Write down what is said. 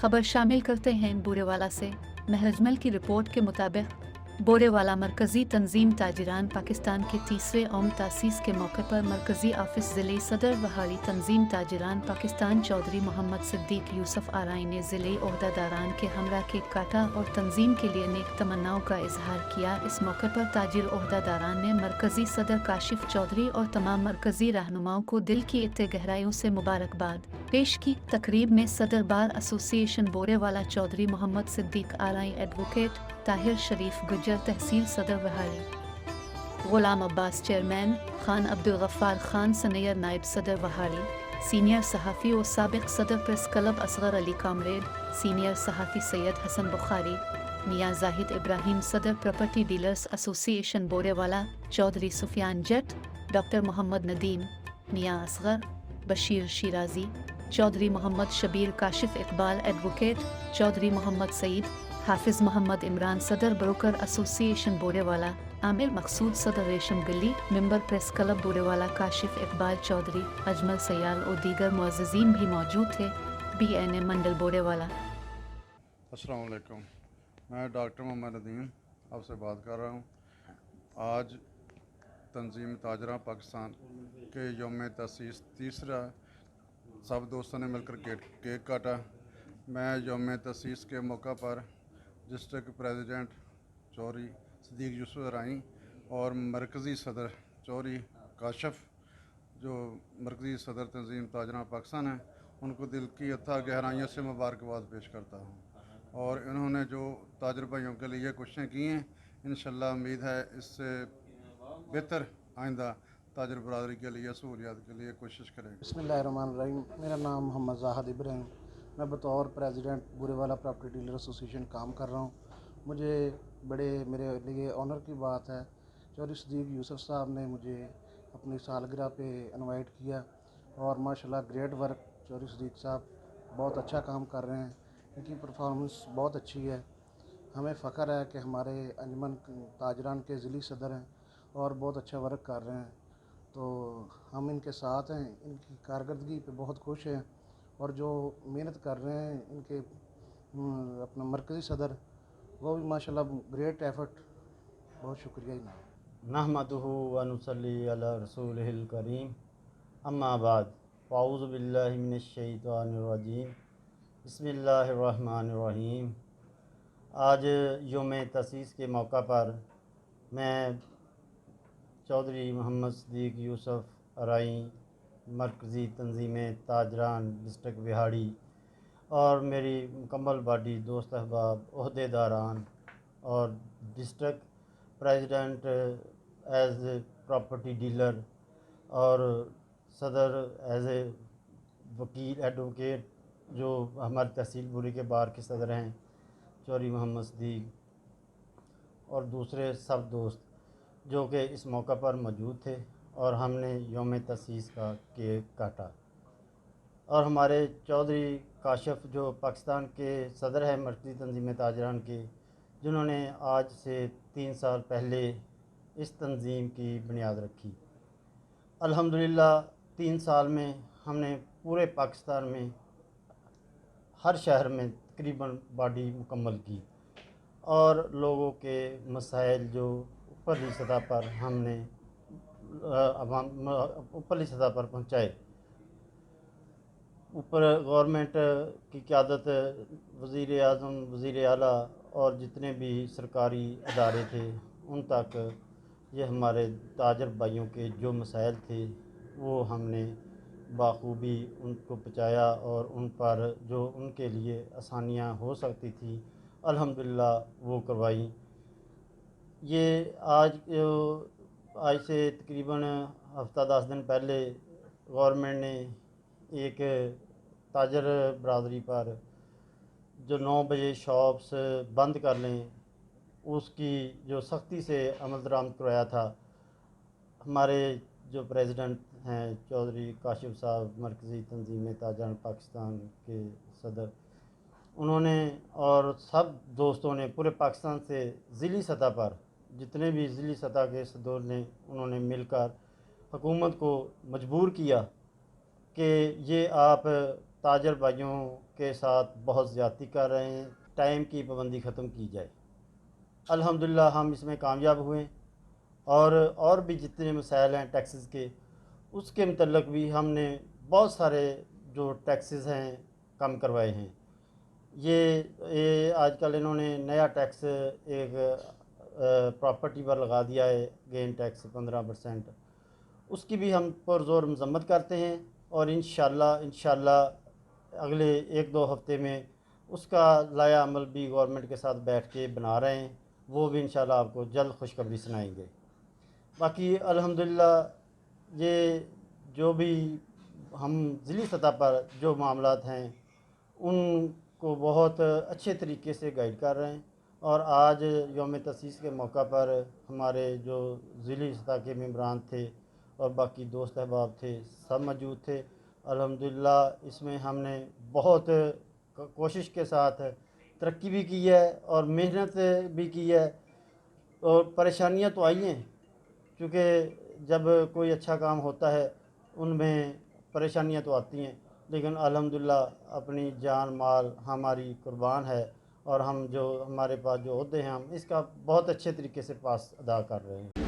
खबर शामिल करते हैं बोरेवाला से। महरजमल की रिपोर्ट के मुताबिक बोरेवाला मरकज़ी तंजीम ताजिरान पाकिस्तान के तीसरे ओम तासीस के मौके पर मरकज़ी ऑफिस ज़िले सदर वहाड़ी तंजीम ताजिरान पाकिस्तान चौधरी मोहम्मद सिद्दीक यूसुफ आराई ने ज़िले ओहदेदारान के हमरा केक काटा और तंजीम के लिए नेक तमन्नाओं का इजहार किया। इस मौके पर ताजिर ओहदेदारान ने मरकज़ी सदर काशिफ चौधरी और तमाम मरकज़ी रहनुमाओं को दिल की इत्ते गहराइयों से मुबारकबाद पेश की। तकरीब में सदर bar association Burewala Chaudhry Muhammad Siddique Arain, advocate Tahir Sharif Gujjar तहसील सदर वहाड़ी, गुलाम अब्बास चेयरमैन, खान अब्दुल गफ्फार खान सनैयर नायब सदर वहाड़ी, सीनियर सहाफ़ी और साबिक सदर press club Asghar Ali comrade, senior सहाफ़ी सैयद हसन बुखारी, मियाँ जाहिद इब्राहिम सदर property dealers association Burewala, Chaudhry Sufyan Jat, doctor Muhammad Nadeem, Mian Asghar, Bashir Shirazi, Chaudhry Muhammad Shabbir, Kashif Iqbal advocate, Chaudhry Mohammad Saeed, Hafiz Muhammad Imran सदर ब्रोकर एसोसिएशन बोरेवाला, आमिर मकसूद सदर Resham Gali, member press club Burewala, Kashif Iqbal Chaudhry, Ajmal Sial और दीगर मुअज़्ज़िज़ीन भी मौजूद थे। BNA मंडल बोरेवाला। अस्सलाम वालेकुम, मैं डॉक्टर मोहम्मद नदीम आपसे बात कर रहा हूँ। आज तंजीम ताजरा पाकिस्तान के यौम तसीस तीसरा सब दोस्तों ने मिलकर केक काटा। मैं यौम तसीस के मौका पर डिस्ट्रिक्ट प्रेसिडेंट चौधरी सिद्दीक यूसुफ आराई और मरकज़ी सदर चौधरी काशिफ, जो मरकज़ी सदर तंजीम ताजरा पाकिस्तान है, उनको दिल की अथाह गहराइयों से मुबारकबाद पेश करता हूँ। और इन्होंने जो ताजर भाइयों के लिए कोशिशें की हैं, इंशाल्लाह उम्मीद है इससे बेहतर आइंदा ताजर बरदरी के लिए सहूलियात के लिए कोशिश करेंगे। बिस्मिल्लाहिर्रहमानिर्रहीम। मेरा नाम मोहम्मद जाहिद इब्राहिम, मैं बतौर प्रेसिडेंट बोरेवाला प्रॉपर्टी डीलर एसोसिएशन काम कर रहा हूँ। मुझे मेरे लिए ऑनर की बात है, चौधरी सिद्दीक यूसुफ साहब ने मुझे अपनी सालगिरह पे इनवाइट किया और माशाल्लाह ग्रेट वर्क। चौधरी सिद्दीक साहब बहुत अच्छा काम कर रहे हैं, इनकी परफॉर्मेंस बहुत अच्छी है। हमें फ़ख्र है कि हमारे अंजमन ताजरान के ज़िली सदर हैं और बहुत अच्छा वर्क कर रहे हैं, तो हम इनके साथ हैं। इनकी कारकर्दगी पे बहुत खुश हैं और जो मेहनत कर रहे हैं इनके अपना मरकज़ी सदर, वो भी माशाल्लाह ग्रेट एफर्ट। बहुत शुक्रिया जनाब। नहमदुहु व नुसल्ली अला रसूलिहिल करीम, अम्मा बाद, फ़ाऊज़ु बिल्लाहि मिनश शैतानिर रजीम, बिस्मिल्लाहिर्रहमानिर्रहीम। आज यौम तसीस के मौका पर मैं चौधरी मोहम्मद सिद्दीक यूसुफ आराई, मरकज़ी तंजीम ताजरान डिस्ट्रिक्ट बिहाड़ी और मेरी मुकम्मल बॉडी दोस्त अहबाब, ओहदेदारान और district president as a property dealer और सदर एज ए वकील एडवोकेट, जो हमारे तहसील बुरी के बार के सदर हैं, चौधरी मोहम्मद सिद्दीक, और दूसरे सब दोस्त जो कि इस मौका पर मौजूद थे, और हमने यौम तसीस का केक काटा। और हमारे चौधरी काशिफ जो पाकिस्तान के सदर हैं मरकज़ी तंजीम ताजरान के, जिन्होंने आज से 3 साल पहले इस तंजीम की बुनियाद रखी। अल्हम्दुलिल्लाह 3 साल में हमने पूरे पाकिस्तान में हर शहर में तकरीबन बॉडी मुकम्मल की और लोगों के मसाइल जो ऊपरली सतह पर हमने ऊपरली सतह पर पहुँचाए। ऊपर गवर्नमेंट की क़यादत, वज़ीर आज़म, वज़ीर आला और जितने भी सरकारी अदारे थे, उन तक ये हमारे ताजर भाइयों के जो मसाइल थे वो हमने बाखूबी उनको पहुँचाया और उन पर जो उनके लिए आसानियाँ हो सकती थी अल्हम्दुलिल्लाह वो करवाई। ये आज से तकरीबन हफ़्ता 10 दिन पहले गवर्नमेंट ने एक ताजर बरादरी पर जो 9 बजे शॉप्स बंद कर लें, उसकी जो सख्ती से अमल दरामद करवाया था। हमारे जो प्रेसिडेंट हैं चौधरी काशिफ साहब, मरकज़ी तंजीम ताजरान पाकिस्तान के सदर, उन्होंने और सब दोस्तों ने पूरे पाकिस्तान से ज़िली सतह पर जितने भी ज़िली सतह के सदर ने, उन्होंने मिलकर हुकूमत को मजबूर किया कि ये आप تاجر بھائیوں کے ساتھ بہت زیادتی کر رہے ہیں، ٹائم کی پابندی ختم کی جائے۔ الحمدللہ ہم اس میں کامیاب ہوئے، اور بھی جتنے مسائل ہیں ٹیکسز کے، اس کے متعلق بھی ہم نے بہت سارے جو ٹیکسز ہیں کم کروائے ہیں۔ یہ آج کل انہوں نے نیا ٹیکس ایک پراپرٹی پر لگا دیا ہے، گین ٹیکس 15%، اس کی بھی ہم پرزور مذمت کرتے ہیں، اور انشاءاللہ اگلے 1-2 ہفتے میں اس کا لائحہ عمل بھی گورنمنٹ کے ساتھ بیٹھ کے بنا رہے ہیں، وہ بھی انشاءاللہ آپ کو جلد خوشخبری سنائیں گے۔ باقی الحمدللہ یہ جو بھی ہم ضلعی سطح پر جو معاملات ہیں ان کو بہت اچھے طریقے سے گائیڈ کر رہے ہیں، اور آج یوم تاسیس کے موقع پر ہمارے جو ضلعی سطح کے ممبران تھے اور باقی دوست احباب تھے، سب موجود تھے۔ الحمدللہ اس میں ہم نے بہت کوشش کے ساتھ ترقی بھی کی ہے اور محنت بھی کی ہے، اور پریشانیاں تو آئی ہیں، کیونکہ جب کوئی اچھا کام ہوتا ہے ان میں پریشانیاں تو آتی ہیں، لیکن الحمدللہ اپنی جان مال ہماری قربان ہے، اور ہم جو ہمارے پاس جو عہدے ہیں ہم اس کا بہت اچھے طریقے سے پاس ادا کر رہے ہیں۔